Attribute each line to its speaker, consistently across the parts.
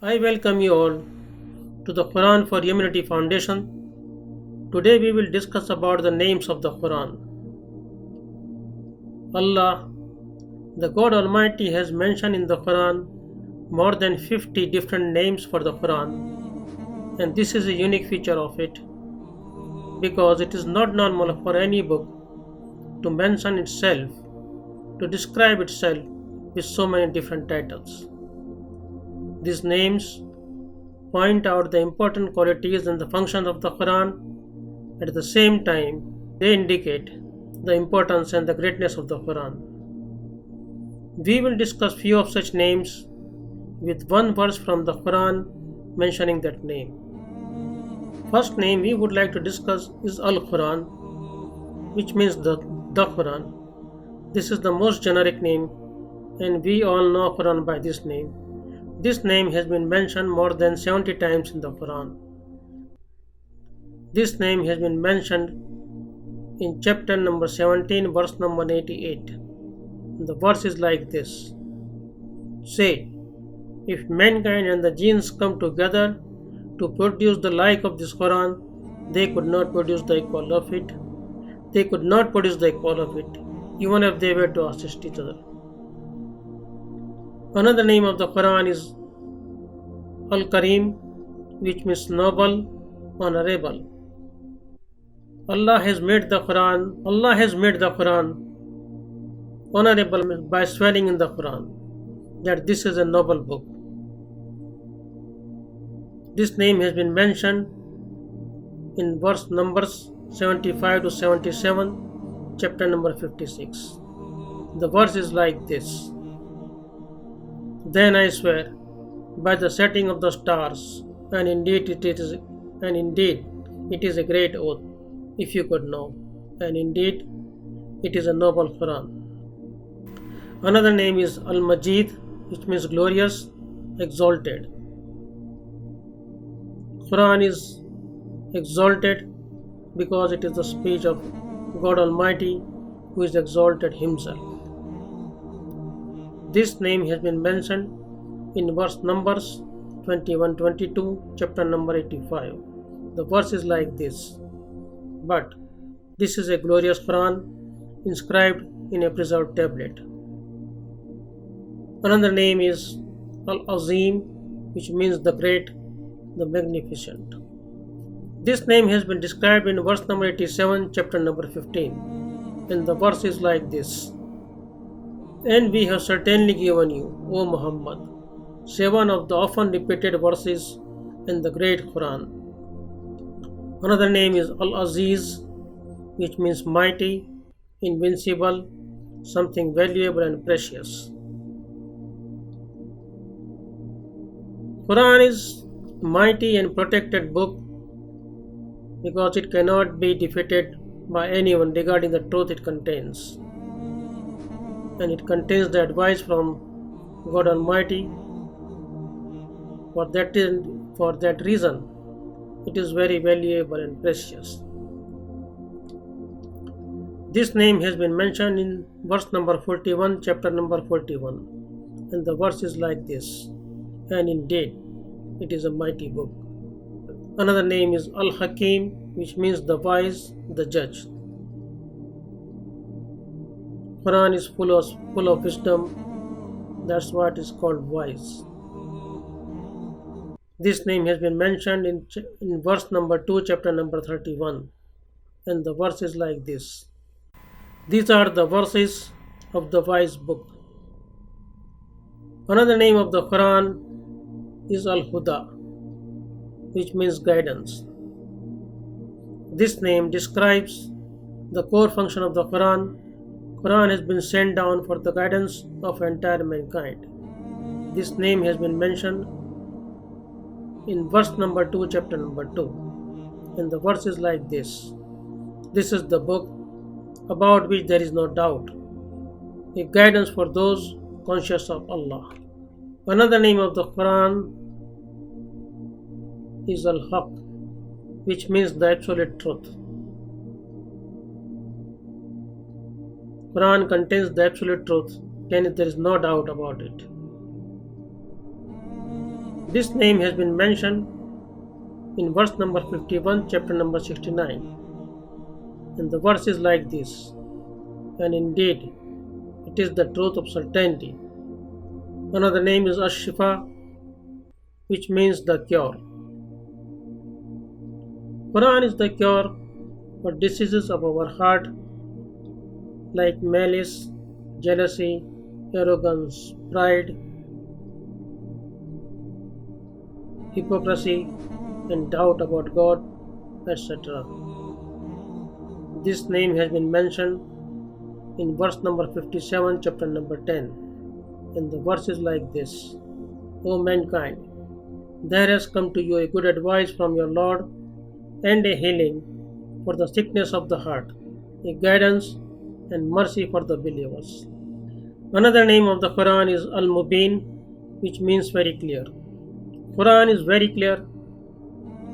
Speaker 1: I welcome you all to the Quran for Humanity Foundation. Today we will discuss about the names of the Quran. Allah, the God Almighty, has mentioned in the Quran more than 50 different names for the Quran, and this is a unique feature of it because it is not normal for any book to mention itself, to describe itself with so many different titles. These names point out the important qualities and the functions of the Quran. At the same time, they indicate the importance and the greatness of the Quran. We will discuss few of such names with one verse from the Quran mentioning that name. First name we would like to discuss is Al-Quran, which means the Quran. This is the most generic name, and we all know Quran by this name. This name has been mentioned more than 70 times in the Quran. This name has been mentioned in chapter number 17, verse number 88. The verse is like this: Say, if mankind and the jinns come together to produce the like of this Quran, they could not produce the equal of it. They could not produce the equal of it, even if they were to assist each other. Another name of the Quran is Al-Karim, which means noble, honorable. Allah has made the Quran honorable by swearing in the Quran that this is a noble book. This name has been mentioned in verse numbers 75 to 77, chapter number 56. The verse is like this: Then I swear by the setting of the stars, and indeed it is a great oath, if you could know, and indeed it is a noble Quran. Another name is Al-Majeed, which means glorious, exalted. Quran is exalted because it is the speech of God Almighty, who is exalted Himself. This name has been mentioned in verse numbers 21-22, chapter number 85. The verse is like this: But this is a glorious Quran inscribed in a preserved tablet. Another name is Al-Azim, which means the great, the magnificent. This name has been described in verse number 87, chapter number 15, and the verse is like this: And we have certainly given you, O Muhammad, 7 of the often repeated verses in the great Quran. Another name is Al-Aziz, which means mighty, invincible, something valuable and precious. Quran is mighty and protected book because it cannot be defeated by anyone regarding the truth it contains. And it contains the advice from God Almighty. For that reason, it is very valuable and precious. This name has been mentioned in verse number 41, chapter number 41, and the verse is like this: And indeed, it is a mighty book. Another name is Al-Hakim, which means the wise, the judge. Quran is full of wisdom. That's why it is called wise. This name has been mentioned in verse number 2, chapter number 31, and the verse is like this: These are the verses of the wise book. Another name of the Quran is Al-Huda, which means guidance. This name describes the core function of the Quran. Quran has been sent down for the guidance of entire mankind. This name has been mentioned in verse number 2, chapter number 2, and the verse is like this: This is the book about which there is no doubt, a guidance for those conscious of Allah. Another name of the Quran is Al-Haq, which means the absolute truth. Quran contains the absolute truth, and there is no doubt about it. This name has been mentioned in verse number 51, chapter number 69. And the verse is like this: and indeed, it is the truth of certainty. Another name is Ash-Shifa, which means the cure. Quran is the cure for diseases of our heart like malice, jealousy, arrogance, pride, hypocrisy, and doubt about God, etc. This name has been mentioned in verse number 57, chapter number 10. And the verse is like this: O mankind, there has come to you a good advice from your Lord and a healing for the sickness of the heart, a guidance and mercy for the believers. Another name of the Quran is Al-Mubin, which means very clear. Quran is very clear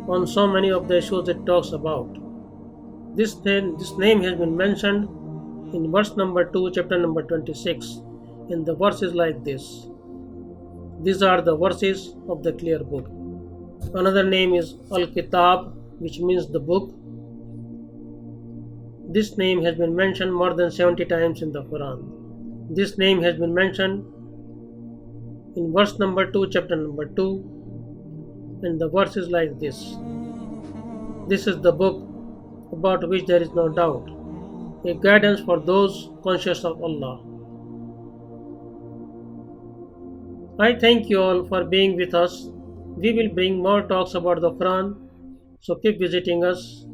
Speaker 1: on so many of the issues it talks about. This name has been mentioned in verse number 2, chapter number 26, and the verse is like this. These are the verses of the clear book. Another name is Al-Kitaab, which means the book. This name has been mentioned more than 70 times in the Quran. This name has been mentioned in verse number 2, chapter number 2, and the verse is like this. This is the book about which there is no doubt, a guidance for those conscious of Allah. I thank you all for being with us. We will bring more talks about the Quran, so keep visiting us.